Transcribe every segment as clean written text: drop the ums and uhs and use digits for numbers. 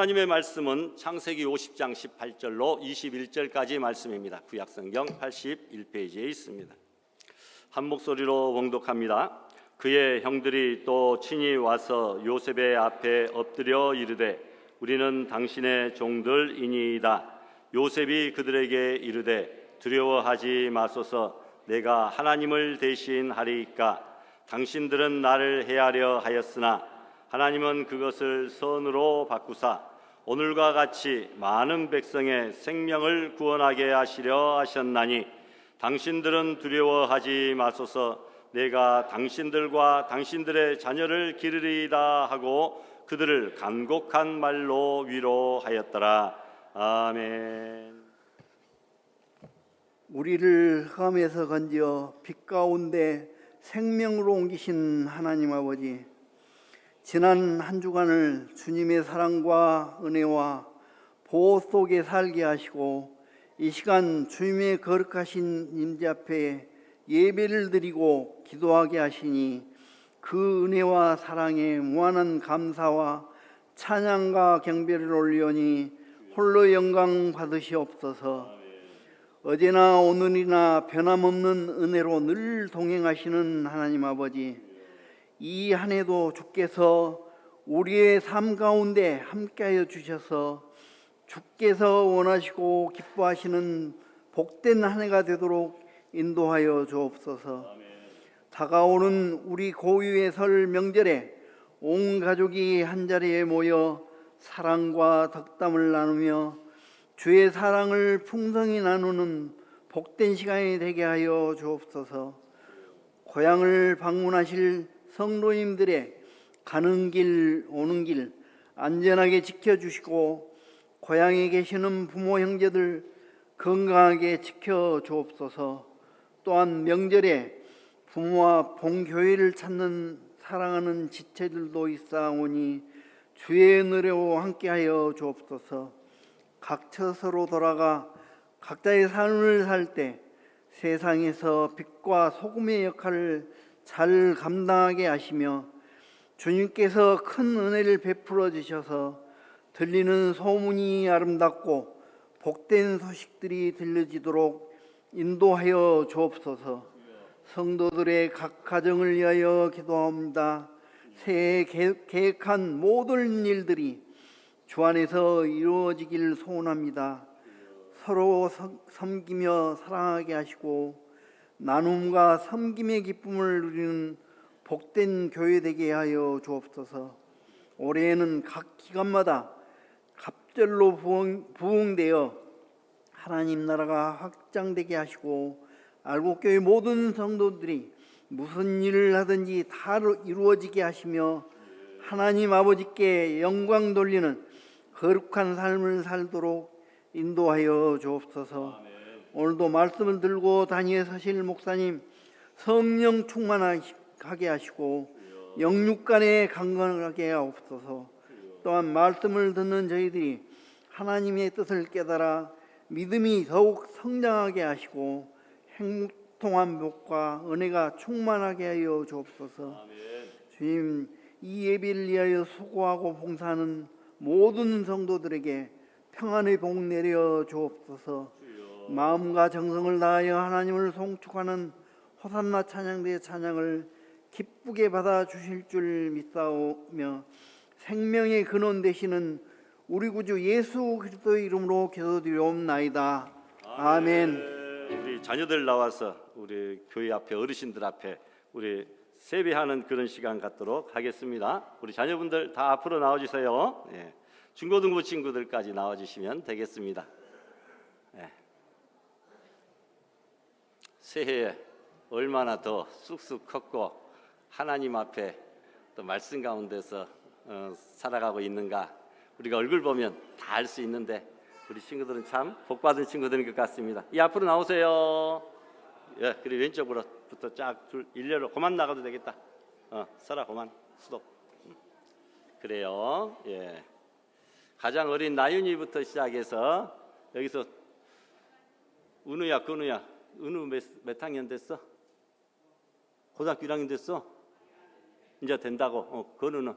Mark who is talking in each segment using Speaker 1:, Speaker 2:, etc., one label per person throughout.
Speaker 1: 하나님의 말씀은 창세기 50장 18절로 21절까지 말씀입니다. 구약성경 81페이지에 있습니다. 한 목소리로 봉독합니다. 그의 형들이 또 친히 와서 요셉의 앞에 엎드려 이르되 우리는 당신의 종들이니이다. 요셉이 그들에게 이르되 두려워하지 마소서. 내가 하나님을 대신하리이까. 당신들은 나를 해하려 하였으나 하나님은 그것을 선으로 바꾸사 오늘과 같이 많은 백성의 생명을 구원하게 하시려 하셨나니 당신들은 두려워하지 마소서. 내가 당신들과 당신들의 자녀를 기르리이다 하고 그들을 간곡한 말로 위로하였더라. 아멘.
Speaker 2: 우리를 흑암에서 건져 빛 가운데 생명으로 옮기신 하나님 아버지, 지난 한 주간을 주님의 사랑과 은혜와 보호 속에 살게 하시고 이 시간 주님의 거룩하신 임재 앞에 예배를 드리고 기도하게 하시니 그 은혜와 사랑에 무한한 감사와 찬양과 경배를 올리오니 홀로 영광 받으시옵소서. 어제나 오늘이나 변함없는 은혜로 늘 동행하시는 하나님 아버지, 이 한 해도 주께서 우리의 삶 가운데 함께하여 주셔서 주께서 원하시고 기뻐하시는 복된 한 해가 되도록 인도하여 주옵소서. 다가오는 우리 고유의 설 명절에 온 가족이 한자리에 모여 사랑과 덕담을 나누며 주의 사랑을 풍성히 나누는 복된 시간이 되게 하여 주옵소서. 고향을 방문하실 성도님들의 가는 길 오는 길 안전하게 지켜주시고 고향에 계시는 부모 형제들 건강하게 지켜주옵소서. 또한 명절에 부모와 본교회를 찾는 사랑하는 지체들도 있사오니 주의 은혜로 함께하여 주옵소서. 각 처소로 돌아가 각자의 삶을 살 때 세상에서 빛과 소금의 역할을 잘 감당하게 하시며 주님께서 큰 은혜를 베풀어 주셔서 들리는 소문이 아름답고 복된 소식들이 들려지도록 인도하여 주옵소서. 성도들의 각 가정을 위하여 기도합니다. 새해 계획한 모든 일들이 주 안에서 이루어지길 소원합니다. 서로 섬기며 사랑하게 하시고 나눔과 섬김의 기쁨을 누리는 복된 교회 되게 하여 주옵소서. 올해에는 각 기간마다 갑절로 부흥되어 하나님 나라가 확장되게 하시고 알곡교회 모든 성도들이 무슨 일을 하든지 다 이루어지게 하시며 하나님 아버지께 영광 돌리는 거룩한 삶을 살도록 인도하여 주옵소서. 오늘도 말씀을 들고 단위에 서실 목사님 성령 충만하게 하시고 영육간에 강건하게 하옵소서. 또한 말씀을 듣는 저희들이 하나님의 뜻을 깨달아 믿음이 더욱 성장하게 하시고 행통한 복과 은혜가 충만하게 하여 주옵소서. 주님, 이 예배를 위하여 수고하고 봉사하는 모든 성도들에게 평안의 복 내려 주옵소서. 마음과 정성을 다하여 하나님을 송축하는 호산나 찬양대의 찬양을 기쁘게 받아 주실 줄 믿사오며 생명의 근원 되시는 우리 구주 예수 그리스도의 이름으로 기도드리옵나이다. 아멘.
Speaker 1: 우리 자녀들 나와서 우리 교회 앞에 어르신들 앞에 우리 세배하는 그런 시간 갖도록 하겠습니다. 우리 자녀분들 다 앞으로 나와주세요. 예. 중고등부 친구들까지 나와주시면 되겠습니다. 예. 새해에 얼마나 더 쑥쑥 컸고 하나님 앞에 또 말씀 가운데서 살아가고 있는가 우리가 얼굴 보면 다 알 수 있는데 우리 친구들은 참 복받은 친구들인 것 같습니다. 이 앞으로 나오세요. 예, 그리고 왼쪽으로부터 쫙 줄 일렬로 그만 나가도 되겠다. 서라 그만 수도. 그래요. 예. 가장 어린 나윤이부터 시작해서 여기서 은우야, 근우야, 은우 몇 학년 됐어? 고등학교 1학년 됐어? 이제 된다고. 근우는?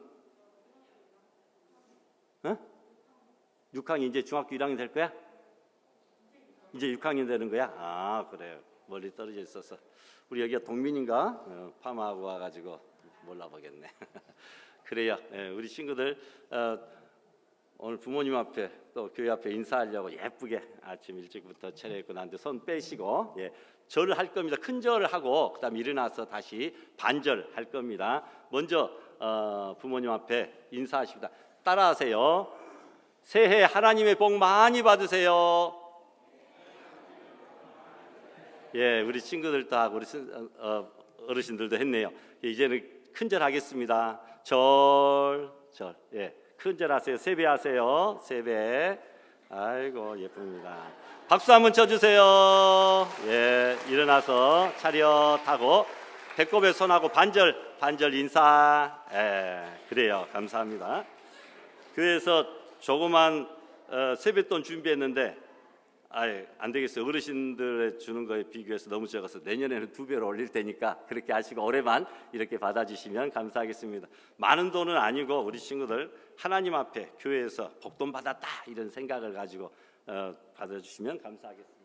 Speaker 1: 6학년 이제 중학교 1학년 될 거야? 이제 6학년 되는 거야? 아 그래요. 멀리 떨어져 있어서 우리 여기가 동민인가? 파마하고 와가지고 몰라보겠네. 그래요. 예, 우리 친구들 오늘 부모님 앞에 또 교회 앞에 인사하려고 예쁘게 아침 일찍부터 차려입고 나는데 손 빼시고 예, 절을 할 겁니다. 큰 절을 하고 그다음 일어나서 다시 반절 할 겁니다. 먼저 부모님 앞에 인사하십니다. 따라하세요. 새해 하나님의 복 많이 받으세요. 예, 우리 친구들도 하고 우리 어르신들도 했네요. 이제는 큰절 하겠습니다. 절. 예, 큰절 하세요. 세배하세요. 세배. 아이고 예쁩니다. 박수 한번 쳐주세요. 예, 일어나서 차렷하고 배꼽에 손하고 반절 인사. 예, 그래요. 감사합니다. 교회에서 조그만 세뱃돈 준비했는데 안 되겠어요. 어르신들 주는 거에 비교해서 너무 적어서 내년에는 2배로 올릴 테니까 그렇게 하시고 올해만 이렇게 받아주시면 감사하겠습니다. 많은 돈은 아니고 우리 친구들 하나님 앞에 교회에서 복돈 받았다 이런 생각을 가지고 받아주시면 감사하겠습니다.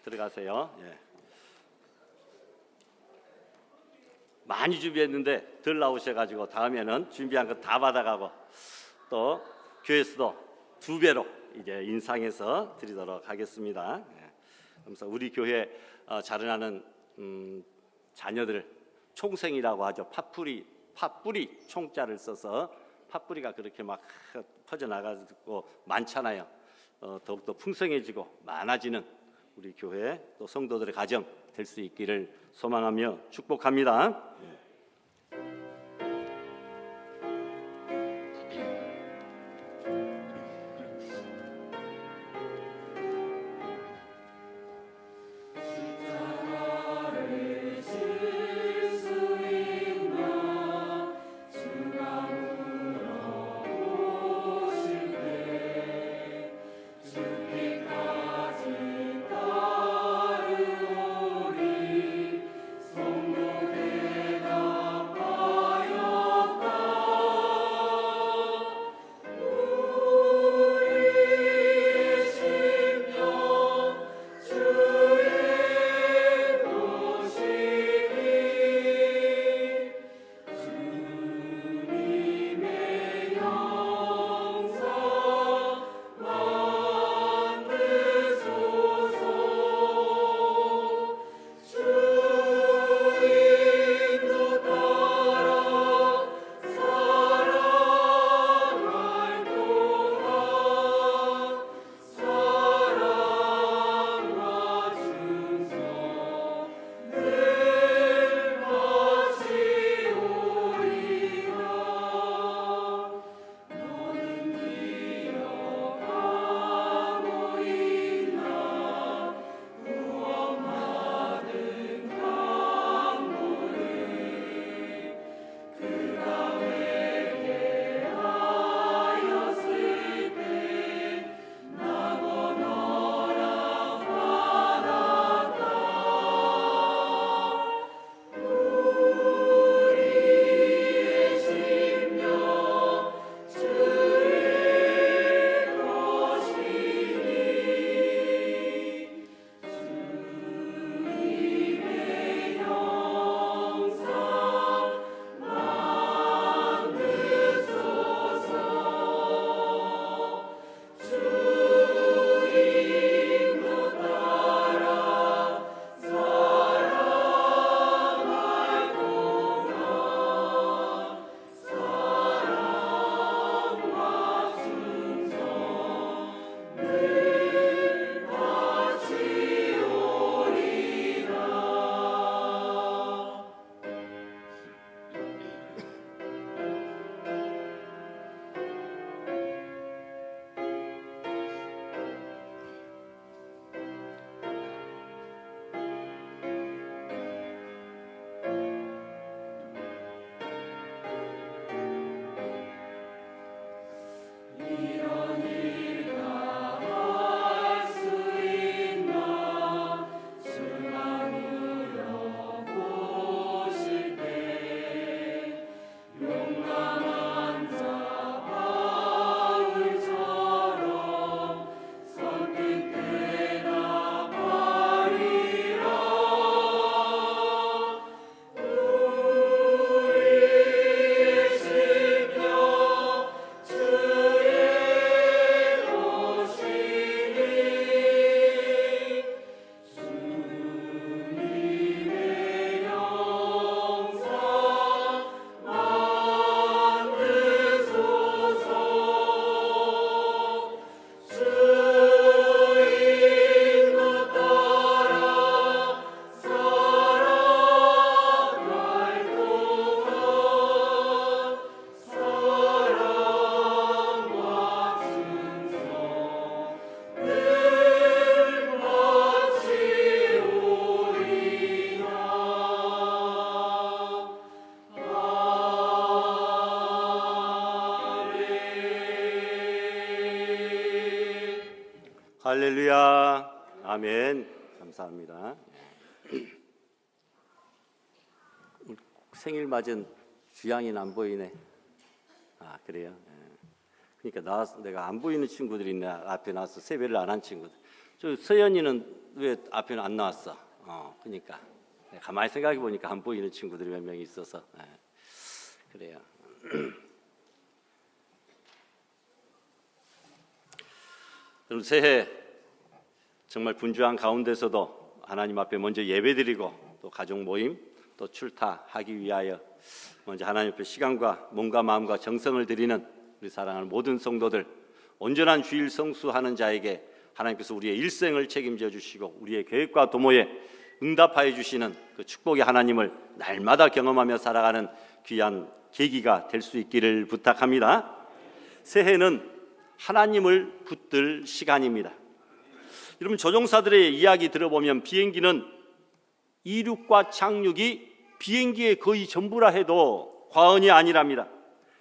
Speaker 1: 들어가세요. 예. 많이 준비했는데 덜 나오셔가지고 다음에는 준비한 거 다 받아가고 또 교회에서도 2배로 이제 인상해서 드리도록 하겠습니다. 예. 그래서 우리 교회 자라나는 자녀들 총생이라고 하죠. 팥뿌리 총자를 써서 팥뿌리가 그렇게 막 퍼져나가고 많잖아요. 더욱더 풍성해지고 많아지는 우리 교회 또 성도들의 가정 될 수 있기를 소망하며 축복합니다. 할렐루야. 아멘. 감사합니다. 생일 맞은 주양이는 안 보이네. 아, 그래요? 그러니까 내가 안 보이는 친구들이 있네. 앞에 나와서 세배를 안 한 친구들. 저 서연이는 왜 앞에 안 나왔어? 그러니까 가만히 생각해 보니까 안 보이는 친구들이 몇 명 있어서 그래요. 여러분, 새해 정말 분주한 가운데서도 하나님 앞에 먼저 예배드리고 또 가족 모임 또 출타하기 위하여 먼저 하나님 앞에 시간과 몸과 마음과 정성을 드리는 우리 사랑하는 모든 성도들, 온전한 주일 성수하는 자에게 하나님께서 우리의 일생을 책임져 주시고 우리의 계획과 도모에 응답하여 주시는 그 축복의 하나님을 날마다 경험하며 살아가는 귀한 계기가 될 수 있기를 부탁합니다. 새해는 하나님을 붙들 시간입니다. 여러분, 조종사들의 이야기 들어보면 비행기는 이륙과 착륙이 비행기의 거의 전부라 해도 과언이 아니랍니다.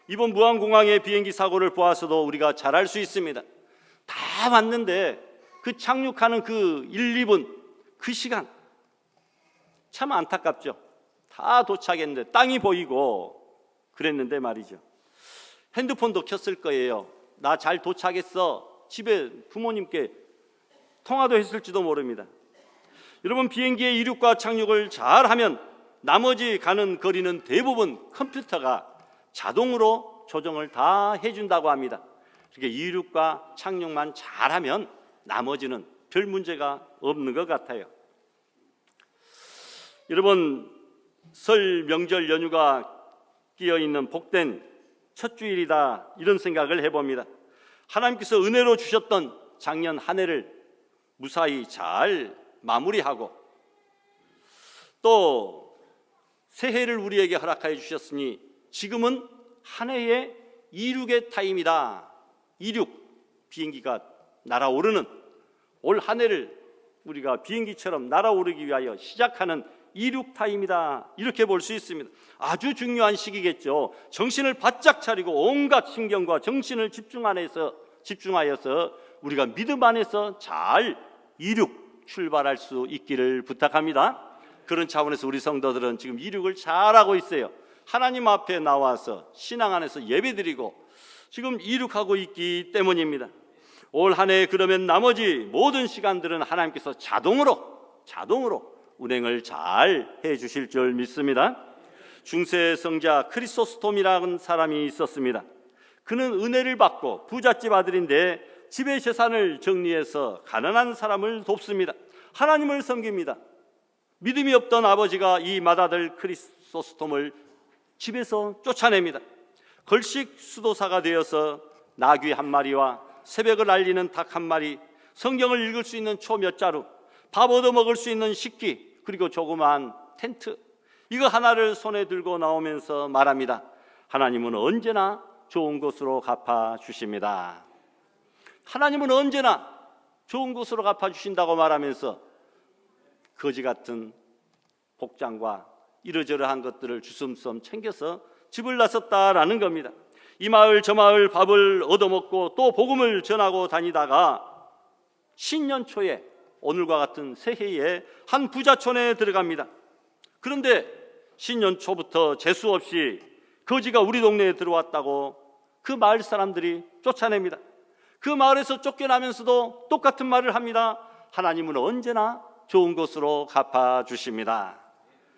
Speaker 1: 이번 무안공항의 비행기 사고를 보아서도 우리가 잘 알 수 있습니다. 다 왔는데 그 착륙하는 그 1, 2분 그 시간 참 안타깝죠. 다 도착했는데 땅이 보이고 그랬는데 말이죠. 핸드폰도 켰을 거예요. 나 잘 도착했어. 집에 부모님께 통화도 했을지도 모릅니다. 여러분, 비행기의 이륙과 착륙을 잘하면 나머지 가는 거리는 대부분 컴퓨터가 자동으로 조정을 다 해준다고 합니다. 그러니까 이륙과 착륙만 잘하면 나머지는 별 문제가 없는 것 같아요. 여러분, 설 명절 연휴가 끼어있는 복된 첫 주일이다, 이런 생각을 해봅니다. 하나님께서 은혜로 주셨던 작년 한 해를 무사히 잘 마무리하고 또 새해를 우리에게 허락하여 주셨으니 지금은 한 해의 이륙의 타임이다. 이륙, 비행기가 날아오르는 올 한 해를 우리가 비행기처럼 날아오르기 위하여 시작하는 이륙 타임이다, 이렇게 볼 수 있습니다. 아주 중요한 시기겠죠. 정신을 바짝 차리고 온갖 신경과 정신을 집중하여서 우리가 믿음 안에서 잘 이륙 출발할 수 있기를 부탁합니다. 그런 차원에서 우리 성도들은 지금 이륙을 잘하고 있어요. 하나님 앞에 나와서 신앙 안에서 예배드리고 지금 이륙하고 있기 때문입니다. 올 한 해 그러면 나머지 모든 시간들은 하나님께서 자동으로 운행을 잘 해주실 줄 믿습니다. 중세 성자 크리소스톰이라는 사람이 있었습니다. 그는 은혜를 받고 부잣집 아들인데 집의 재산을 정리해서 가난한 사람을 돕습니다. 하나님을 섬깁니다. 믿음이 없던 아버지가 이 맏아들 크리소스톰을 집에서 쫓아냅니다. 걸식 수도사가 되어서 나귀 한 마리와 새벽을 알리는 닭 한 마리, 성경을 읽을 수 있는 초 몇 자루, 밥 얻어 먹을 수 있는 식기, 그리고 조그마한 텐트, 이거 하나를 손에 들고 나오면서 말합니다. 하나님은 언제나 좋은 것으로 갚아주십니다. 하나님은 언제나 좋은 것으로 갚아주신다고 말하면서 거지 같은 복장과 이러저러한 것들을 주섬섬 챙겨서 집을 나섰다라는 겁니다. 이 마을 저 마을 밥을 얻어먹고 또 복음을 전하고 다니다가 신년 초에 오늘과 같은 새해에 한 부자촌에 들어갑니다. 그런데 신년 초부터 재수 없이 거지가 우리 동네에 들어왔다고 그 마을 사람들이 쫓아냅니다. 그 마을에서 쫓겨나면서도 똑같은 말을 합니다. 하나님은 언제나 좋은 것으로 갚아주십니다.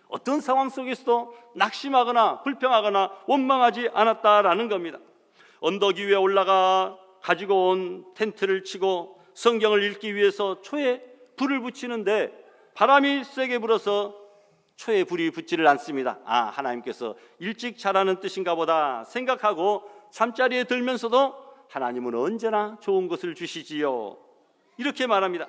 Speaker 1: 어떤 상황 속에서도 낙심하거나 불평하거나 원망하지 않았다라는 겁니다. 언덕 위에 올라가 가지고 온 텐트를 치고 성경을 읽기 위해서 초에 불을 붙이는데 바람이 세게 불어서 초에 불이 붙지를 않습니다. 하나님께서 일찍 자라는 뜻인가 보다 생각하고 잠자리에 들면서도 하나님은 언제나 좋은 것을 주시지요, 이렇게 말합니다.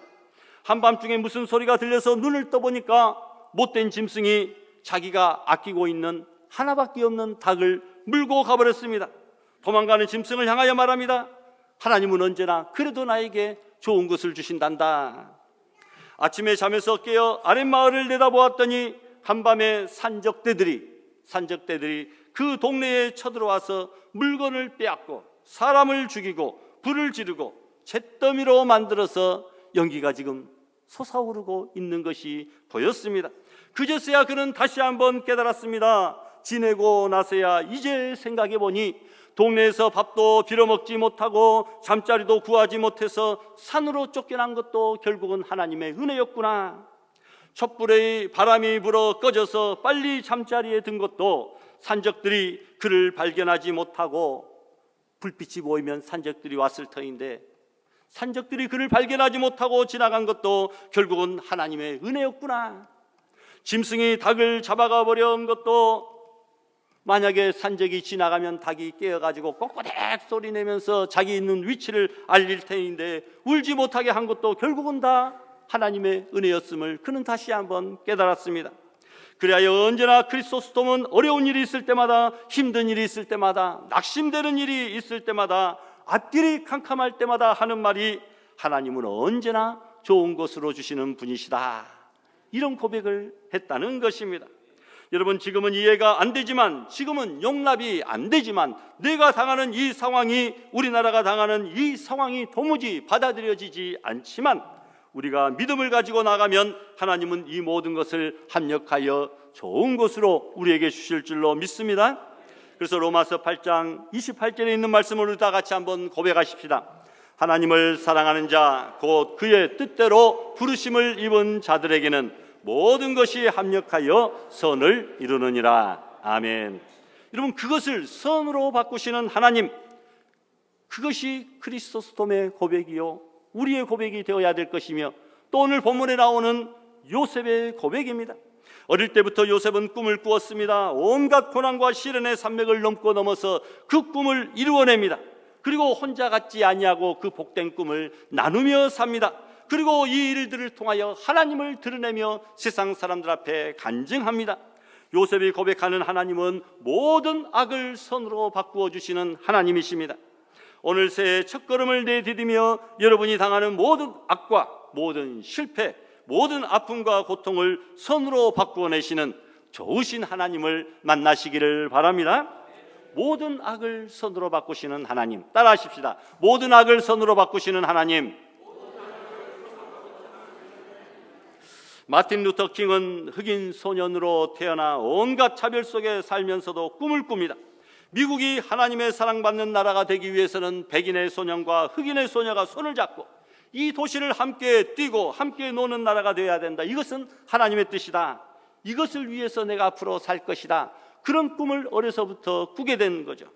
Speaker 1: 한밤중에 무슨 소리가 들려서 눈을 떠보니까 못된 짐승이 자기가 아끼고 있는 하나밖에 없는 닭을 물고 가버렸습니다. 도망가는 짐승을 향하여 말합니다. 하나님은 언제나 그래도 나에게 좋은 것을 주신단다. 아침에 잠에서 깨어 아랫마을을 내다보았더니 한밤에 산적대들이 그 동네에 쳐들어와서 물건을 빼앗고 사람을 죽이고 불을 지르고 잿더미로 만들어서 연기가 지금 솟아오르고 있는 것이 보였습니다. 그제서야 그는 다시 한번 깨달았습니다. 지내고 나서야 이제 생각해보니 동네에서 밥도 빌어먹지 못하고 잠자리도 구하지 못해서 산으로 쫓겨난 것도 결국은 하나님의 은혜였구나. 촛불에 바람이 불어 꺼져서 빨리 잠자리에 든 것도 산적들이 그를 발견하지 못하고, 불빛이 보이면 산적들이 왔을 터인데 산적들이 그를 발견하지 못하고 지나간 것도 결국은 하나님의 은혜였구나. 짐승이 닭을 잡아가 버려온 것도 만약에 산적이 지나가면 닭이 깨어가지고 꼬꼬댁 소리 내면서 자기 있는 위치를 알릴 테인데 울지 못하게 한 것도 결국은 다 하나님의 은혜였음을 그는 다시 한번 깨달았습니다. 그리하여 언제나 크리소스톰은 어려운 일이 있을 때마다, 힘든 일이 있을 때마다, 낙심되는 일이 있을 때마다, 앞길이 캄캄할 때마다 하는 말이 하나님은 언제나 좋은 것으로 주시는 분이시다, 이런 고백을 했다는 것입니다. 여러분, 지금은 이해가 안 되지만, 지금은 용납이 안 되지만, 내가 당하는 이 상황이, 우리나라가 당하는 이 상황이 도무지 받아들여지지 않지만 우리가 믿음을 가지고 나가면 하나님은 이 모든 것을 합력하여 좋은 것으로 우리에게 주실 줄로 믿습니다. 그래서 로마서 8장 28절에 있는 말씀을 다 같이 한번 고백하십시다. 하나님을 사랑하는 자, 곧 그의 뜻대로 부르심을 입은 자들에게는 모든 것이 합력하여 선을 이루느니라. 아멘. 여러분, 그것을 선으로 바꾸시는 하나님, 그것이 크리소스톰의 고백이요, 우리의 고백이 되어야 될 것이며, 또 오늘 본문에 나오는 요셉의 고백입니다. 어릴 때부터 요셉은 꿈을 꾸었습니다. 온갖 고난과 시련의 산맥을 넘어서 그 꿈을 이루어냅니다. 그리고 혼자 갖지 아니하고 그 복된 꿈을 나누며 삽니다. 그리고 이 일들을 통하여 하나님을 드러내며 세상 사람들 앞에 간증합니다. 요셉이 고백하는 하나님은 모든 악을 선으로 바꾸어 주시는 하나님이십니다. 오늘 새해 첫걸음을 내디디며 여러분이 당하는 모든 악과 모든 실패, 모든 아픔과 고통을 선으로 바꾸어내시는 좋으신 하나님을 만나시기를 바랍니다. 모든 악을 선으로 바꾸시는 하나님, 따라하십시다. 모든 악을 선으로 바꾸시는 하나님. 마틴 루터 킹은 흑인 소년으로 태어나 온갖 차별 속에 살면서도 꿈을 꿉니다. 미국이 하나님의 사랑받는 나라가 되기 위해서는 백인의 소년과 흑인의 소녀가 손을 잡고 이 도시를 함께 뛰고 함께 노는 나라가 되어야 된다. 이것은 하나님의 뜻이다. 이것을 위해서 내가 앞으로 살 것이다. 그런 꿈을 어려서부터 꾸게 된 거죠.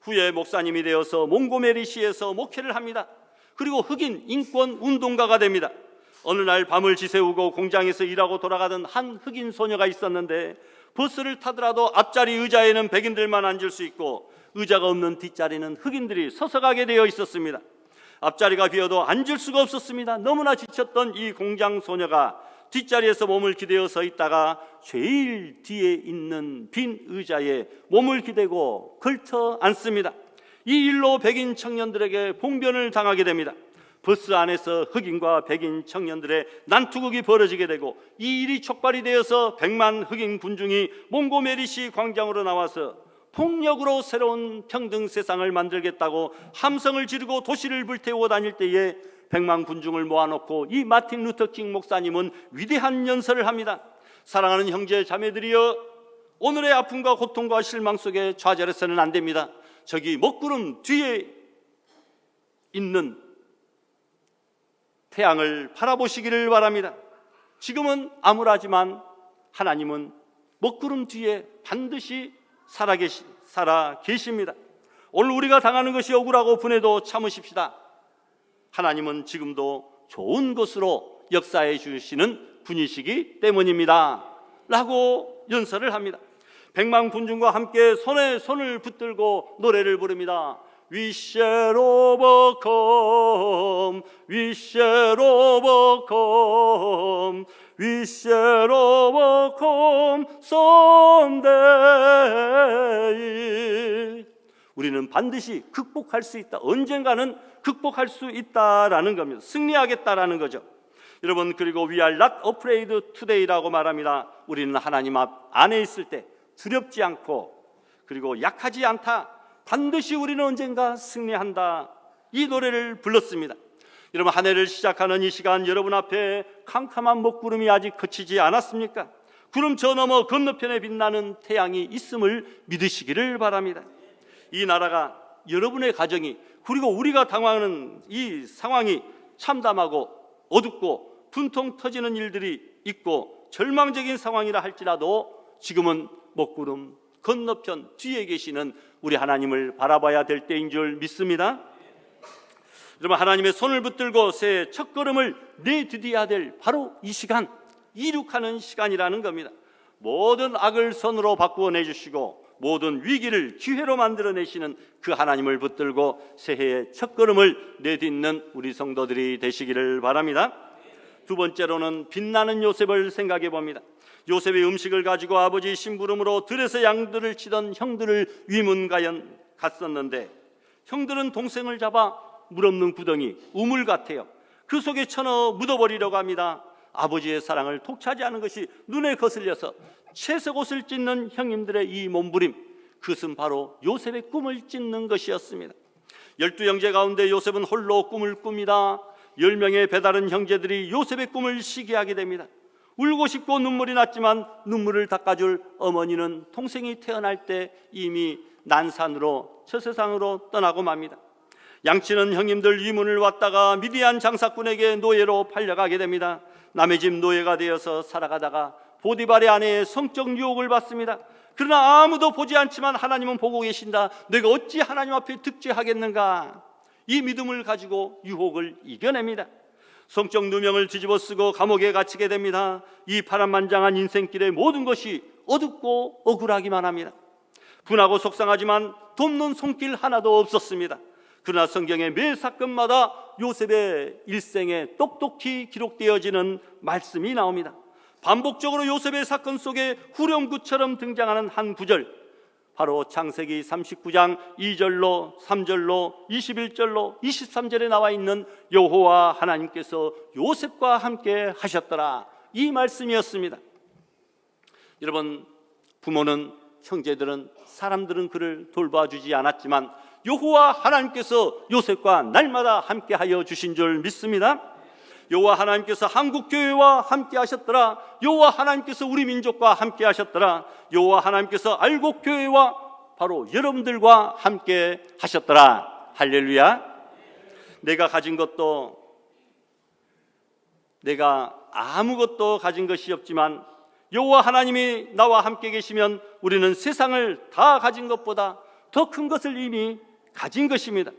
Speaker 1: 후에 목사님이 되어서 몽고메리시에서 목회를 합니다. 그리고 흑인 인권 운동가가 됩니다. 어느 날 밤을 지새우고 공장에서 일하고 돌아가던 한 흑인 소녀가 있었는데, 버스를 타더라도 앞자리 의자에는 백인들만 앉을 수 있고 의자가 없는 뒷자리는 흑인들이 서서 가게 되어 있었습니다. 앞자리가 비어도 앉을 수가 없었습니다. 너무나 지쳤던 이 공장 소녀가 뒷자리에서 몸을 기대어 서 있다가 제일 뒤에 있는 빈 의자에 몸을 기대고 걸터 앉습니다. 이 일로 백인 청년들에게 봉변을 당하게 됩니다. 버스 안에서 흑인과 백인 청년들의 난투극이 벌어지게 되고, 이 일이 촉발이 되어서 100만 흑인 군중이 몽고메리시 광장으로 나와서 폭력으로 새로운 평등 세상을 만들겠다고 함성을 지르고 도시를 불태우고 다닐 때에 100만 군중을 모아놓고 이 마틴 루터 킹 목사님은 위대한 연설을 합니다. 사랑하는 형제 자매들이여, 오늘의 아픔과 고통과 실망 속에 좌절해서는 안 됩니다. 저기 먹구름 뒤에 있는 태양을 바라보시기를 바랍니다. 지금은 암울하지만 하나님은 먹구름 뒤에 반드시 살아 계십니다. 오늘 우리가 당하는 것이 억울하고 분해도 참으십시다. 하나님은 지금도 좋은 것으로 역사해 주시는 분이시기 때문입니다 라고 연설을 합니다. 100만 군중과 함께 손에 손을 붙들고 노래를 부릅니다. We shall overcome, we shall overcome, we shall overcome someday. 우리는 반드시 극복할 수 있다. 언젠가는 극복할 수 있다라는 겁니다. 승리하겠다라는 거죠. 여러분, 그리고 we are not afraid today라고 말합니다. 우리는 하나님 안에 있을 때 두렵지 않고 그리고 약하지 않다. 반드시 우리는 언젠가 승리한다. 이 노래를 불렀습니다. 여러분, 한 해를 시작하는 이 시간 여러분 앞에 캄캄한 먹구름이 아직 그치지 않았습니까? 구름 저 너머 건너편에 빛나는 태양이 있음을 믿으시기를 바랍니다. 이 나라가, 여러분의 가정이, 그리고 우리가 당하는 이 상황이 참담하고 어둡고 분통 터지는 일들이 있고 절망적인 상황이라 할지라도 지금은 먹구름 건너편 뒤에 계시는 우리 하나님을 바라봐야 될 때인 줄 믿습니다. 여러분, 하나님의 손을 붙들고 새 첫걸음을 내디뎌야 될 바로 이 시간, 이륙하는 시간이라는 겁니다. 모든 악을 선으로 바꾸어 내주시고 모든 위기를 기회로 만들어내시는 그 하나님을 붙들고 새해의 첫걸음을 내딛는 우리 성도들이 되시기를 바랍니다. 두 번째로는 빛나는 요셉을 생각해 봅니다. 요셉의 음식을 가지고 아버지 심부름으로 들에서 양들을 치던 형들을 위문가연 갔었는데 형들은 동생을 잡아 물 없는 구덩이, 우물 같아요. 그 속에 쳐넣어 묻어버리려고 합니다. 아버지의 사랑을 독차지하는 것이 눈에 거슬려서 채색옷을 찢는 형님들의 이 몸부림, 그것은 바로 요셉의 꿈을 찢는 것이었습니다. 12형제 가운데 요셉은 홀로 꿈을 꿉니다. 10명의 배다른 형제들이 요셉의 꿈을 시기하게 됩니다. 울고 싶고 눈물이 났지만 눈물을 닦아줄 어머니는 동생이 태어날 때 이미 난산으로 저 세상으로 떠나고 맙니다. 양치는 형님들 위문을 왔다가 미디안 장사꾼에게 노예로 팔려가게 됩니다. 남의 집 노예가 되어서 살아가다가 보디발의 아내의 성적 유혹을 받습니다. 그러나 아무도 보지 않지만 하나님은 보고 계신다. 내가 어찌 하나님 앞에 득죄하겠는가? 이 믿음을 가지고 유혹을 이겨냅니다. 성적 누명을 뒤집어쓰고 감옥에 갇히게 됩니다. 이 파란만장한 인생길의 모든 것이 어둡고 억울하기만 합니다. 분하고 속상하지만 돕는 손길 하나도 없었습니다. 그러나 성경의 매 사건마다 요셉의 일생에 똑똑히 기록되어지는 말씀이 나옵니다. 반복적으로 요셉의 사건 속에 후렴구처럼 등장하는 한 구절, 바로 창세기 39장 2절로 3절로 21절로 23절에 나와 있는 여호와 하나님께서 요셉과 함께 하셨더라, 이 말씀이었습니다. 여러분, 부모는, 형제들은, 사람들은 그를 돌봐주지 않았지만 여호와 하나님께서 요셉과 날마다 함께하여 주신 줄 믿습니다. 여호와 하나님께서 한국교회와 함께 하셨더라. 여호와 하나님께서 우리 민족과 함께 하셨더라. 여호와 하나님께서 알곡교회와 바로 여러분들과 함께 하셨더라. 할렐루야. 내가 가진 것도, 내가 아무것도 가진 것이 없지만 여호와 하나님이 나와 함께 계시면 우리는 세상을 다 가진 것보다 더 큰 것을 이미 가진 것입니다.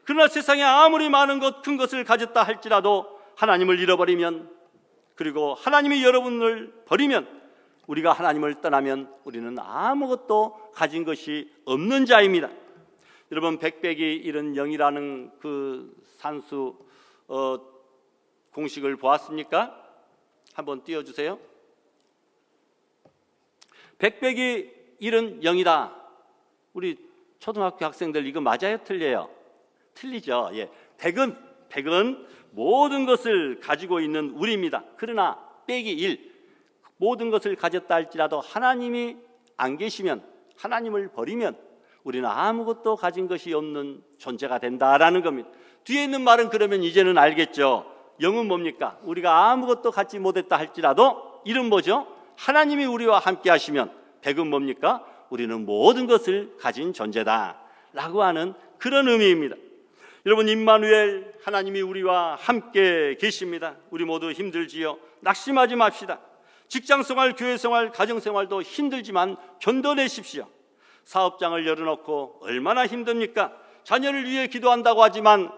Speaker 1: 그러나 세상에 아무리 많은 것, 큰 것을 가졌다 할지라도 하나님을 잃어버리면, 그리고 하나님이 여러분을 버리면, 우리가 하나님을 떠나면 우리는 아무것도 가진 것이 없는 자입니다. 여러분, 백백이 잃은 영이라는 그 산수 공식을 보았습니까? 한번 띄워주세요. 백백이 잃은 영이다. 우리 초등학교 학생들 이거 맞아요? 틀려요? 틀리죠. 예. 백은 모든 것을 가지고 있는 우리입니다. 그러나 빼기 1, 모든 것을 가졌다 할지라도 하나님이 안 계시면, 하나님을 버리면 우리는 아무것도 가진 것이 없는 존재가 된다라는 겁니다. 뒤에 있는 말은 그러면 이제는 알겠죠. 영은 뭡니까? 우리가 아무것도 갖지 못했다 할지라도 이는 뭐죠? 하나님이 우리와 함께 하시면, 백은 뭡니까? 우리는 모든 것을 가진 존재다 라고 하는 그런 의미입니다. 여러분, 임마누엘, 하나님이 우리와 함께 계십니다. 우리 모두 힘들지요? 낙심하지 맙시다. 직장생활, 교회생활, 가정생활도 힘들지만 견뎌내십시오. 사업장을 열어놓고 얼마나 힘듭니까? 자녀를 위해 기도한다고 하지만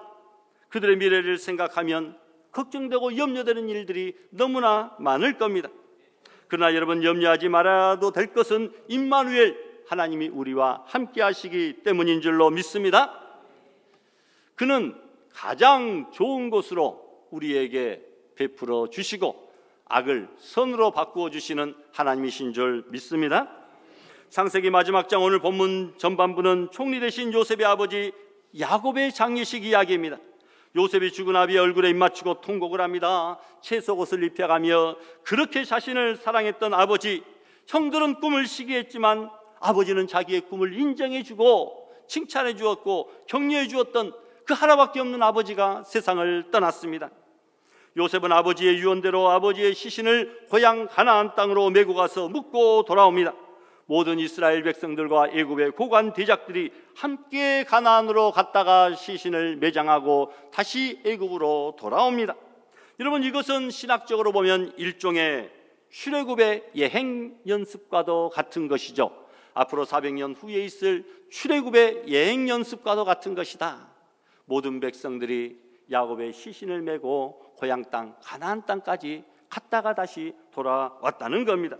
Speaker 1: 그들의 미래를 생각하면 걱정되고 염려되는 일들이 너무나 많을 겁니다. 그러나 여러분, 염려하지 말아도 될 것은 임마누엘, 하나님이 우리와 함께 하시기 때문인 줄로 믿습니다. 그는 가장 좋은 것으로 우리에게 베풀어 주시고 악을 선으로 바꾸어 주시는 하나님이신 줄 믿습니다. 창세기 마지막 장 오늘 본문 전반부는 총리 되신 요셉의 아버지 야곱의 장례식 이야기입니다. 요셉이 죽은 아비의 얼굴에 입맞추고 통곡을 합니다. 채속옷을 입혀가며 그렇게 자신을 사랑했던 아버지, 형들은 꿈을 시기했지만 아버지는 자기의 꿈을 인정해 주고 칭찬해 주었고 격려해 주었던 그 하나밖에 없는 아버지가 세상을 떠났습니다. 요셉은 아버지의 유언대로 아버지의 시신을 고향 가나안 땅으로 메고 가서 묻고 돌아옵니다. 모든 이스라엘 백성들과 애굽의 고관 대작들이 함께 가나안으로 갔다가 시신을 매장하고 다시 애굽으로 돌아옵니다. 여러분, 이것은 신학적으로 보면 일종의 출애굽의 예행 연습과도 같은 것이죠. 앞으로 400년 후에 있을 출애굽의 예행 연습과도 같은 것이다. 모든 백성들이 야곱의 시신을 메고 고향 땅 가나안 땅까지 갔다가 다시 돌아왔다는 겁니다.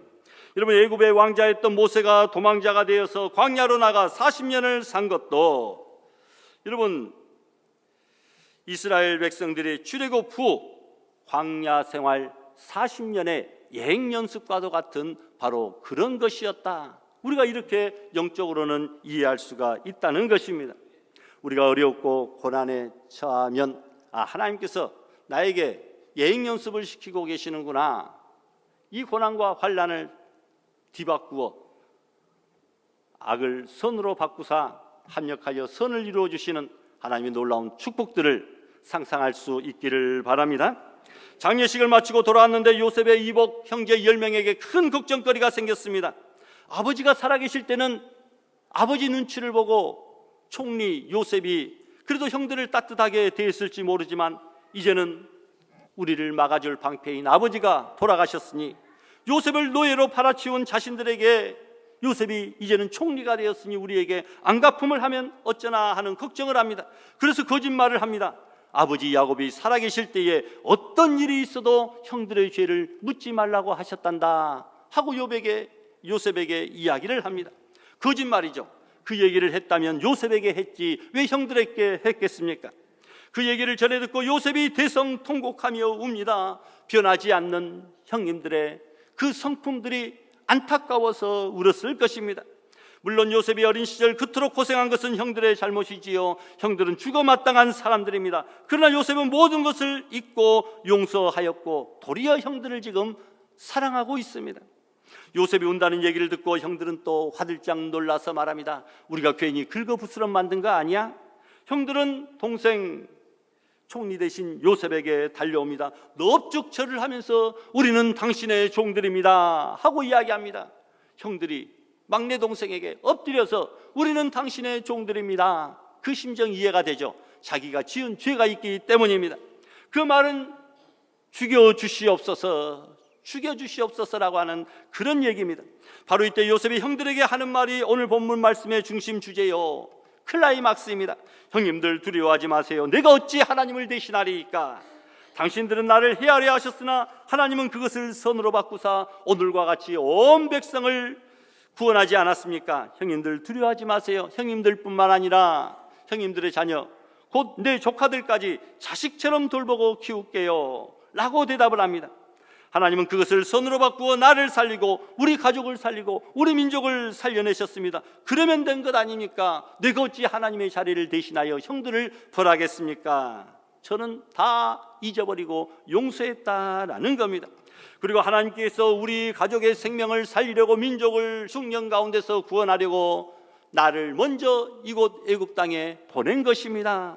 Speaker 1: 여러분, 애굽의 왕자였던 모세가 도망자가 되어서 광야로 나가 40년을 산 것도 여러분, 이스라엘 백성들이 출애굽 후 광야 생활 40년의 여행 연습과도 같은 바로 그런 것이었다. 우리가 이렇게 영적으로는 이해할 수가 있다는 것입니다. 우리가 어렵고 고난에 처하면 하나님께서 나에게 여행 연습을 시키고 계시는구나. 이 고난과 환난을 뒤바꾸어 악을 선으로 바꾸사 합력하여 선을 이루어 주시는 하나님의 놀라운 축복들을 상상할 수 있기를 바랍니다. 장례식을 마치고 돌아왔는데 요셉의 이복 형제 10명에게 큰 걱정거리가 생겼습니다. 아버지가 살아계실 때는 아버지 눈치를 보고 총리 요셉이 그래도 형들을 따뜻하게 대했을지 모르지만 이제는 우리를 막아줄 방패인 아버지가 돌아가셨으니 요셉을 노예로 팔아치운 자신들에게 요셉이 이제는 총리가 되었으니 우리에게 안갚음을 하면 어쩌나 하는 걱정을 합니다. 그래서 거짓말을 합니다. 아버지 야곱이 살아계실 때에 어떤 일이 있어도 형들의 죄를 묻지 말라고 하셨단다 하고 요셉에게 이야기를 합니다. 거짓말이죠. 그 얘기를 했다면 요셉에게 했지 왜 형들에게 했겠습니까? 그 얘기를 전해 듣고 요셉이 대성통곡하며 웁니다. 변하지 않는 형님들의 그 성품들이 안타까워서 울었을 것입니다. 물론 요셉이 어린 시절 그토록 고생한 것은 형들의 잘못이지요. 형들은 죽어마땅한 사람들입니다. 그러나 요셉은 모든 것을 잊고 용서하였고 도리어 형들을 지금 사랑하고 있습니다. 요셉이 운다는 얘기를 듣고 형들은 또 화들짝 놀라서 말합니다. 우리가 괜히 긁어부스럼 만든 거 아니야? 형들은 동생 총리 대신 요셉에게 달려옵니다. 넙죽 절을 하면서 우리는 당신의 종들입니다 하고 이야기합니다. 형들이 막내 동생에게 엎드려서 우리는 당신의 종들입니다. 그 심정 이해가 되죠. 자기가 지은 죄가 있기 때문입니다. 그 말은 죽여주시옵소서라고 하는 그런 얘기입니다. 바로 이때 요셉이 형들에게 하는 말이 오늘 본문 말씀의 중심 주제요, 클라이막스입니다. 형님들 두려워하지 마세요. 내가 어찌 하나님을 대신하리이까? 당신들은 나를 헤아려 하셨으나 하나님은 그것을 선으로 바꾸사 오늘과 같이 온 백성을 구원하지 않았습니까? 형님들 두려워하지 마세요. 형님들뿐만 아니라 형님들의 자녀 곧 내 조카들까지 자식처럼 돌보고 키울게요 라고 대답을 합니다. 하나님은 그것을 선으로 바꾸어 나를 살리고 우리 가족을 살리고 우리 민족을 살려내셨습니다. 그러면 된 것 아닙니까? 내가 어찌 하나님의 자리를 대신하여 형들을 벌하겠습니까? 저는 다 잊어버리고 용서했다라는 겁니다. 그리고 하나님께서 우리 가족의 생명을 살리려고 민족을 흉년 가운데서 구원하려고 나를 먼저 이곳 애굽 땅에 보낸 것입니다.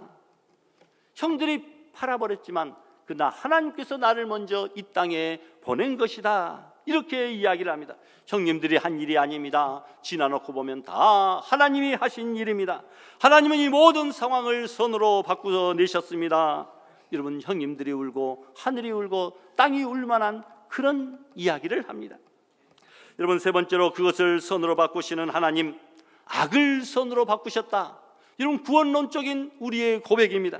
Speaker 1: 형들이 팔아버렸지만 그러나 하나님께서 나를 먼저 이 땅에 보낸 것이다, 이렇게 이야기를 합니다. 형님들이 한 일이 아닙니다. 지나놓고 보면 다 하나님이 하신 일입니다. 하나님은 이 모든 상황을 선으로 바꾸어 내셨습니다. 여러분, 형님들이 울고 하늘이 울고 땅이 울만한 그런 이야기를 합니다. 여러분, 세 번째로 그것을 선으로 바꾸시는 하나님, 악을 선으로 바꾸셨다. 여러분, 구원론적인 우리의 고백입니다.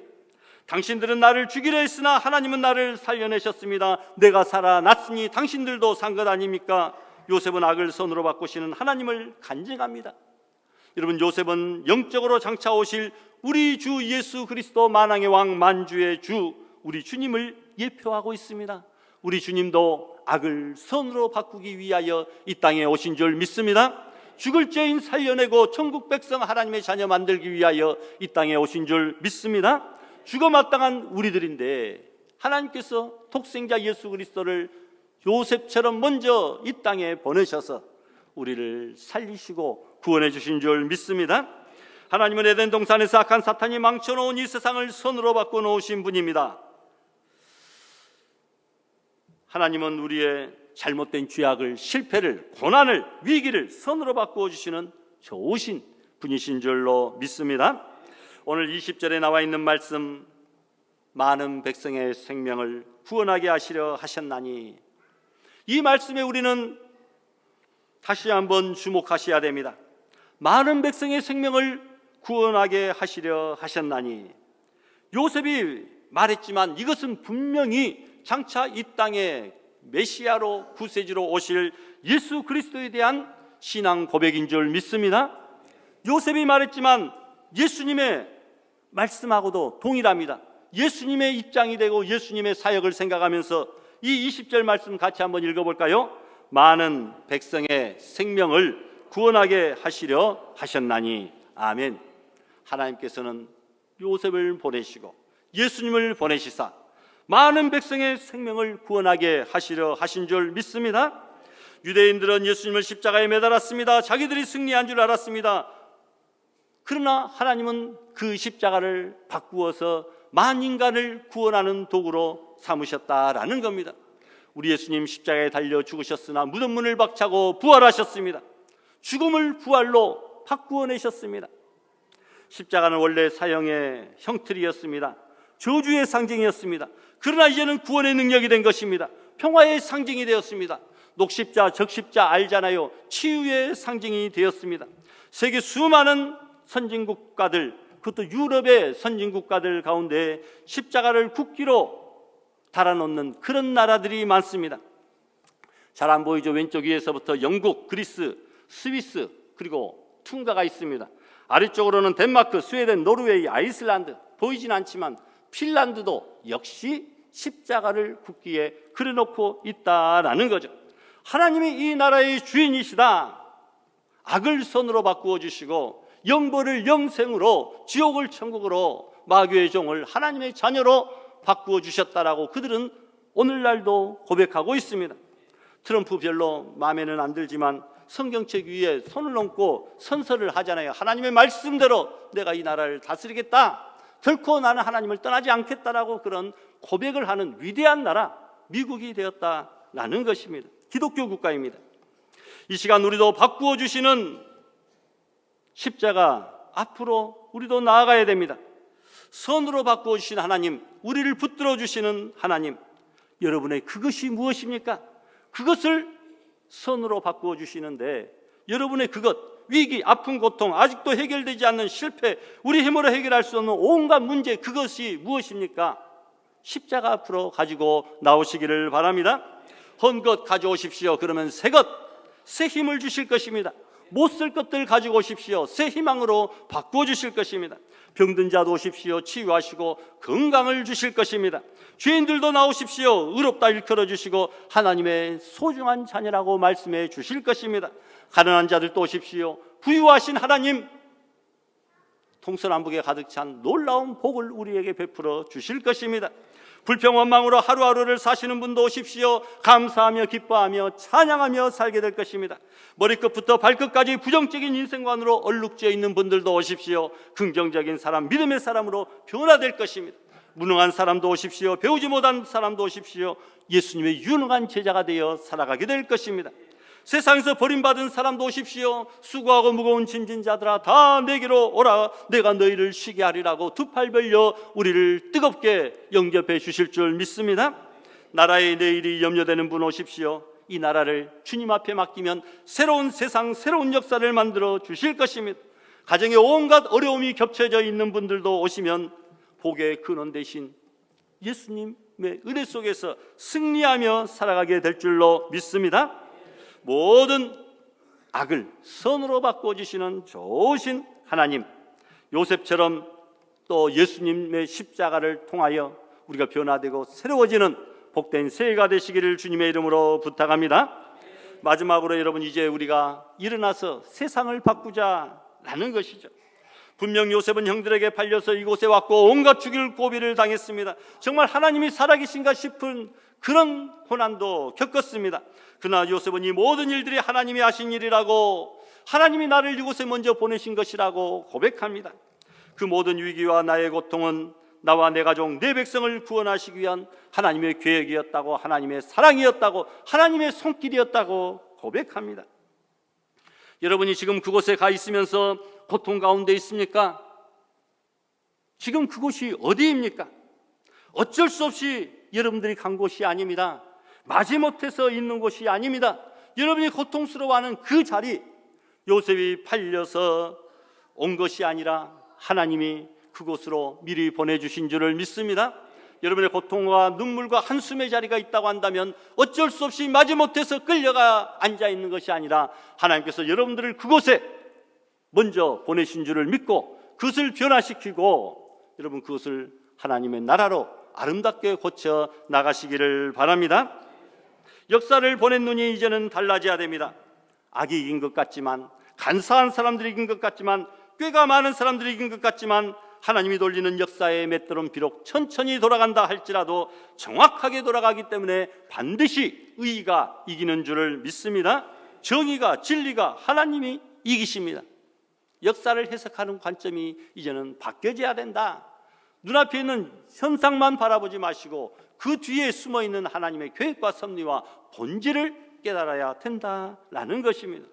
Speaker 1: 당신들은 나를 죽이려 했으나 하나님은 나를 살려내셨습니다. 내가 살아났으니 당신들도 산 것 아닙니까? 요셉은 악을 선으로 바꾸시는 하나님을 간증합니다. 여러분, 요셉은 영적으로 장차 오실 우리 주 예수 그리스도 만왕의 왕 만주의 주 우리 주님을 예표하고 있습니다. 우리 주님도 악을 선으로 바꾸기 위하여 이 땅에 오신 줄 믿습니다. 죽을 죄인 살려내고 천국 백성 하나님의 자녀 만들기 위하여 이 땅에 오신 줄 믿습니다. 죽어마땅한 우리들인데 하나님께서 독생자 예수 그리스도를 요셉처럼 먼저 이 땅에 보내셔서 우리를 살리시고 구원해 주신 줄 믿습니다. 하나님은 에덴 동산에서 악한 사탄이 망쳐놓은 이 세상을 손으로 바꿔놓으신 분입니다. 하나님은 우리의 잘못된 죄악을, 실패를, 고난을, 위기를 손으로 바꾸어 주시는 좋으신 분이신 줄로 믿습니다. 오늘 20절에 나와 있는 말씀, 많은 백성의 생명을 구원하게 하시려 하셨나니, 이 말씀에 우리는 다시 한번 주목하셔야 됩니다. 많은 백성의 생명을 구원하게 하시려 하셨나니, 요셉이 말했지만 이것은 분명히 장차 이 땅에 메시아로 구세주로 오실 예수 그리스도에 대한 신앙 고백인 줄 믿습니다. 요셉이 말했지만 예수님의 말씀하고도 동일합니다. 예수님의 입장이 되고 예수님의 사역을 생각하면서 이 20절 말씀 같이 한번 읽어볼까요? 많은 백성의 생명을 구원하게 하시려 하셨나니. 아멘. 하나님께서는 요셉을 보내시고 예수님을 보내시사 많은 백성의 생명을 구원하게 하시려 하신 줄 믿습니다. 유대인들은 예수님을 십자가에 매달았습니다. 자기들이 승리한 줄 알았습니다. 그러나 하나님은 그 십자가를 바꾸어서 만인간을 구원하는 도구로 삼으셨다라는 겁니다. 우리 예수님 십자가에 달려 죽으셨으나 무덤 문을 박차고 부활하셨습니다. 죽음을 부활로 바꾸어내셨습니다. 십자가는 원래 사형의 형틀이었습니다. 저주의 상징이었습니다. 그러나 이제는 구원의 능력이 된 것입니다. 평화의 상징이 되었습니다. 녹십자, 적십자 알잖아요. 치유의 상징이 되었습니다. 세계 수많은 선진국가들, 그것도 유럽의 선진국가들 가운데 십자가를 국기로 달아놓는 그런 나라들이 많습니다. 잘 안 보이죠? 왼쪽 위에서부터 영국, 그리스, 스위스, 그리고 퉁가가 있습니다. 아래쪽으로는 덴마크, 스웨덴, 노르웨이, 아이슬란드, 보이진 않지만 핀란드도 역시 십자가를 국기에 그려놓고 있다라는 거죠. 하나님이 이 나라의 주인이시다. 악을 선으로 바꾸어 주시고 영벌을 영생으로, 지옥을 천국으로, 마귀의 종을 하나님의 자녀로 바꾸어 주셨다라고 그들은 오늘날도 고백하고 있습니다. 트럼프 별로 마음에는 안 들지만 성경책 위에 손을 얹고 선서를 하잖아요. 하나님의 말씀대로 내가 이 나라를 다스리겠다, 결코 나는 하나님을 떠나지 않겠다라고 그런 고백을 하는 위대한 나라 미국이 되었다라는 것입니다. 기독교 국가입니다. 이 시간 우리도 바꾸어 주시는 십자가 앞으로 우리도 나아가야 됩니다. 선으로 바꾸어 주신 하나님, 우리를 붙들어 주시는 하나님, 여러분의 그것이 무엇입니까? 그것을 선으로 바꾸어 주시는데 여러분의 그것, 위기, 아픔, 고통, 아직도 해결되지 않는 실패, 우리 힘으로 해결할 수 없는 온갖 문제, 그것이 무엇입니까? 십자가 앞으로 가지고 나오시기를 바랍니다. 헌 것 가져오십시오. 그러면 새 것, 새 힘을 주실 것입니다. 못 쓸 것들 가지고 오십시오. 새 희망으로 바꾸어 주실 것입니다. 병든 자도 오십시오. 치유하시고 건강을 주실 것입니다. 죄인들도 나오십시오. 의롭다 일컬어 주시고 하나님의 소중한 자녀라고 말씀해 주실 것입니다. 가난한 자들도 오십시오. 부유하신 하나님, 동서남북에 가득 찬 놀라운 복을 우리에게 베풀어 주실 것입니다. 불평원망으로 하루하루를 사시는 분도 오십시오. 감사하며 기뻐하며 찬양하며 살게 될 것입니다. 머리끝부터 발끝까지 부정적인 인생관으로 얼룩져 있는 분들도 오십시오. 긍정적인 사람, 믿음의 사람으로 변화될 것입니다. 무능한 사람도 오십시오. 배우지 못한 사람도 오십시오. 예수님의 유능한 제자가 되어 살아가게 될 것입니다. 세상에서 버림받은 사람도 오십시오. 수고하고 무거운 짐진 자들아 다 내게로 오라. 내가 너희를 쉬게 하리라고 두 팔 벌려 우리를 뜨겁게 영접해 주실 줄 믿습니다. 나라의 내일이 염려되는 분 오십시오. 이 나라를 주님 앞에 맡기면 새로운 세상, 새로운 역사를 만들어 주실 것입니다. 가정에 온갖 어려움이 겹쳐져 있는 분들도 오시면 복의 근원 되신 예수님의 은혜 속에서 승리하며 살아가게 될 줄로 믿습니다. 모든 악을 선으로 바꿔주시는 좋으신 하나님, 요셉처럼 또 예수님의 십자가를 통하여 우리가 변화되고 새로워지는 복된 새해가 되시기를 주님의 이름으로 부탁합니다. 마지막으로 여러분, 이제 우리가 일어나서 세상을 바꾸자라는 것이죠. 분명 요셉은 형들에게 팔려서 이곳에 왔고 온갖 죽일 고비를 당했습니다. 정말 하나님이 살아계신가 싶은 그런 고난도 겪었습니다. 그러나 요셉은 이 모든 일들이 하나님이 하신 일이라고 하나님이 나를 이곳에 먼저 보내신 것이라고 고백합니다. 그 모든 위기와 나의 고통은 나와 내 가족, 내 백성을 구원하시기 위한 하나님의 계획이었다고, 하나님의 사랑이었다고, 하나님의 손길이었다고 고백합니다. 여러분이 지금 그곳에 가 있으면서 고통 가운데 있습니까? 지금 그곳이 어디입니까? 어쩔 수 없이 여러분들이 간 곳이 아닙니다. 마지못해서 있는 곳이 아닙니다. 여러분이 고통스러워하는 그 자리, 요셉이 팔려서 온 것이 아니라 하나님이 그곳으로 미리 보내주신 줄을 믿습니다. 여러분의 고통과 눈물과 한숨의 자리가 있다고 한다면 어쩔 수 없이 마지못해서 끌려가 앉아있는 것이 아니라 하나님께서 여러분들을 그곳에 먼저 보내신 줄을 믿고 그것을 변화시키고 여러분 그것을 하나님의 나라로 아름답게 고쳐 나가시기를 바랍니다. 역사를 보낸 눈이 이제는 달라져야 됩니다. 악이 이긴 것 같지만, 간사한 사람들이 이긴 것 같지만, 꾀가 많은 사람들이 이긴 것 같지만 하나님이 돌리는 역사의 맷돌은 비록 천천히 돌아간다 할지라도 정확하게 돌아가기 때문에 반드시 의가 이기는 줄을 믿습니다. 정의가, 진리가, 하나님이 이기십니다. 역사를 해석하는 관점이 이제는 바뀌어져야 된다. 눈앞에 있는 현상만 바라보지 마시고 그 뒤에 숨어있는 하나님의 계획과 섭리와 본질을 깨달아야 된다라는 것입니다.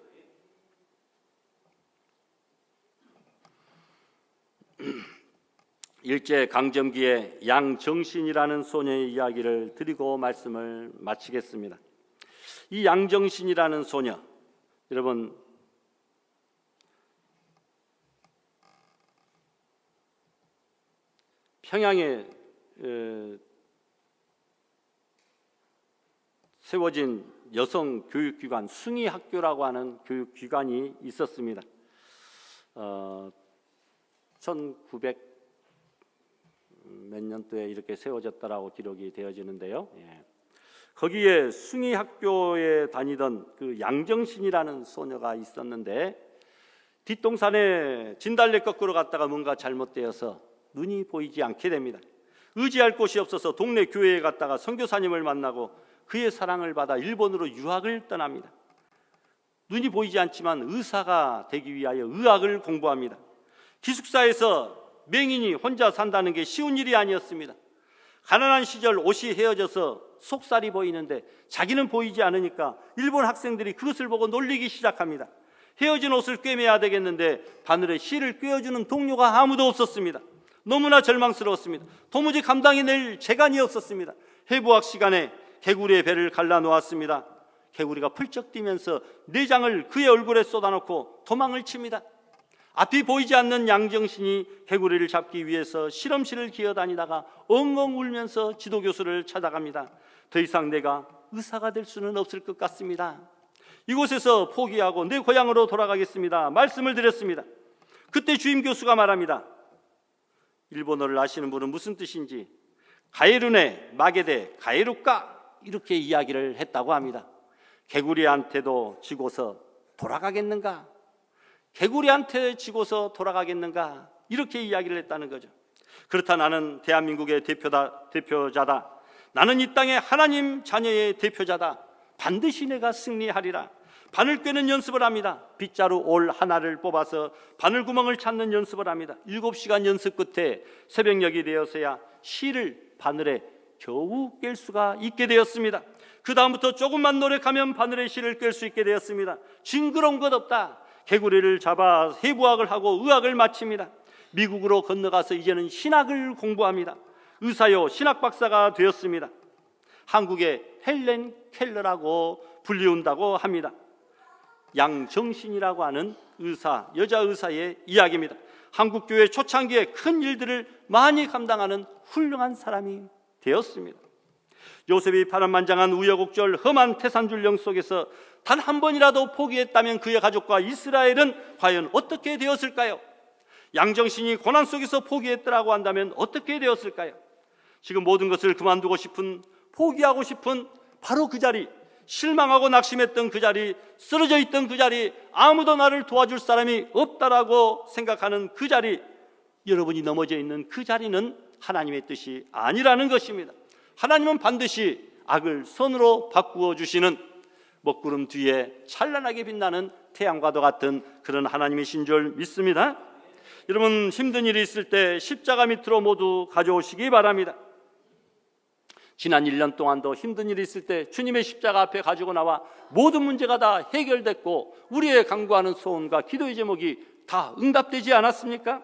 Speaker 1: 일제강점기에 양정신이라는 소녀의 이야기를 드리고 말씀을 마치겠습니다. 이 양정신이라는 소녀, 여러분 평양에 세워진 여성 교육기관 숭의학교라고 하는 교육기관이 있었습니다. 1900 몇 년도에 이렇게 세워졌다라고 기록이 되어지는데요. 거기에 숭의학교에 다니던 그 양정신이라는 소녀가 있었는데 뒷동산에 진달래 꺾으러 갔다가 뭔가 잘못되어서 눈이 보이지 않게 됩니다. 의지할 곳이 없어서 동네 교회에 갔다가 선교사님을 만나고 그의 사랑을 받아 일본으로 유학을 떠납니다. 눈이 보이지 않지만 의사가 되기 위하여 의학을 공부합니다. 기숙사에서 맹인이 혼자 산다는 게 쉬운 일이 아니었습니다. 가난한 시절 옷이 헤어져서 속살이 보이는데 자기는 보이지 않으니까 일본 학생들이 그것을 보고 놀리기 시작합니다. 헤어진 옷을 꿰매야 되겠는데 바늘에 실을 꿰어주는 동료가 아무도 없었습니다. 너무나 절망스러웠습니다. 도무지 감당해낼 재간이 없었습니다. 해부학 시간에 개구리의 배를 갈라놓았습니다. 개구리가 펄쩍 뛰면서 내장을 그의 얼굴에 쏟아놓고 도망을 칩니다. 앞이 보이지 않는 양정신이 개구리를 잡기 위해서 실험실을 기어다니다가 엉엉 울면서 지도교수를 찾아갑니다. 더 이상 내가 의사가 될 수는 없을 것 같습니다. 이곳에서 포기하고 내 고향으로 돌아가겠습니다. 말씀을 드렸습니다. 그때 주임 교수가 말합니다. 일본어를 아시는 분은 무슨 뜻인지 가에루네 마게데 가에루까 이렇게 이야기를 했다고 합니다. 개구리한테도 지고서 돌아가겠는가? 개구리한테 지고서 돌아가겠는가? 이렇게 이야기를 했다는 거죠. 그렇다 나는 대한민국의 대표자다. 나는 이 땅의 하나님 자녀의 대표자다. 반드시 내가 승리하리라. 바늘 꿰는 연습을 합니다. 빗자루 올 하나를 뽑아서 바늘구멍을 찾는 연습을 합니다. 7시간 연습 끝에 새벽녘이 되어서야 실을 바늘에 겨우 꿰 수가 있게 되었습니다. 그 다음부터 조금만 노력하면 바늘에 실을 꿰 수 있게 되었습니다. 징그러운 것 없다. 개구리를 잡아 해부학을 하고 의학을 마칩니다. 미국으로 건너가서 이제는 신학을 공부합니다. 의사요 신학 박사가 되었습니다. 한국의 헬렌 켈러라고 불리운다고 합니다. 양정신이라고 하는 의사, 여자 의사의 이야기입니다. 한국교회 초창기에 큰 일들을 많이 감당하는 훌륭한 사람이 되었습니다. 요셉이 파란만장한 우여곡절 험한 태산줄령 속에서 단 한 번이라도 포기했다면 그의 가족과 이스라엘은 과연 어떻게 되었을까요? 양정신이 고난 속에서 포기했더라고 한다면 어떻게 되었을까요? 지금 모든 것을 그만두고 싶은, 포기하고 싶은 바로 그 자리, 실망하고 낙심했던 그 자리, 쓰러져 있던 그 자리, 아무도 나를 도와줄 사람이 없다라고 생각하는 그 자리, 여러분이 넘어져 있는 그 자리는 하나님의 뜻이 아니라는 것입니다. 하나님은 반드시 악을 선으로 바꾸어 주시는 먹구름 뒤에 찬란하게 빛나는 태양과도 같은 그런 하나님이신 줄 믿습니다. 여러분, 힘든 일이 있을 때 십자가 밑으로 모두 가져오시기 바랍니다. 지난 1년 동안도 힘든 일이 있을 때 주님의 십자가 앞에 가지고 나와 모든 문제가 다 해결됐고 우리의 간구하는 소원과 기도의 제목이 다 응답되지 않았습니까?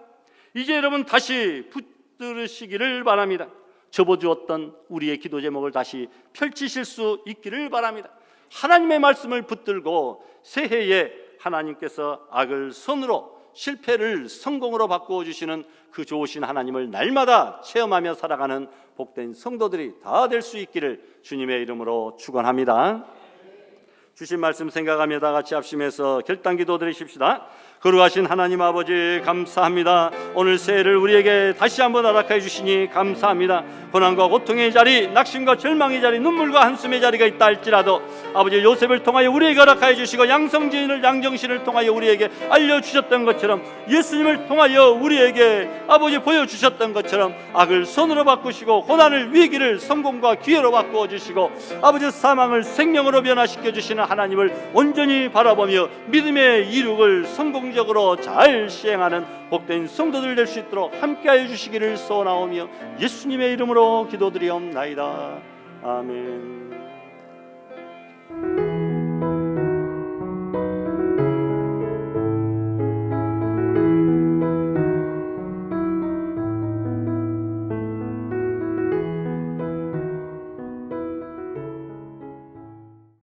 Speaker 1: 이제 여러분 다시 붙들으시기를 바랍니다. 접어주었던 우리의 기도 제목을 다시 펼치실 수 있기를 바랍니다. 하나님의 말씀을 붙들고 새해에 하나님께서 악을 선으로, 실패를 성공으로 바꾸어 주시는 그 좋으신 하나님을 날마다 체험하며 살아가는 복된 성도들이 다 될 수 있기를 주님의 이름으로 축원합니다. 주신 말씀 생각하며 다 같이 합심해서 결단 기도 드리십시다. 거룩하신 하나님 아버지, 감사합니다. 오늘 새해를 우리에게 다시 한번 허락해 주시니 감사합니다. 고난과 고통의 자리, 낙심과 절망의 자리, 눈물과 한숨의 자리가 있다 할지라도 아버지, 요셉을 통하여 우리에게 허락해 주시고 양정신을 통하여 우리에게 알려주셨던 것처럼, 예수님을 통하여 우리에게 아버지 보여주셨던 것처럼 악을 선으로 바꾸시고 고난을 위기를 성공과 기회로 바꾸어 주시고 아버지, 사망을 생명으로 변화시켜 주시는 하나님을 온전히 바라보며 믿음의 이룩을 성공적으로 잘 시행하는 복된 성도들 될 수 있도록 함께하여 주시기를 소원하오며 예수님의 이름으로 기도드리옵나이다. 아멘.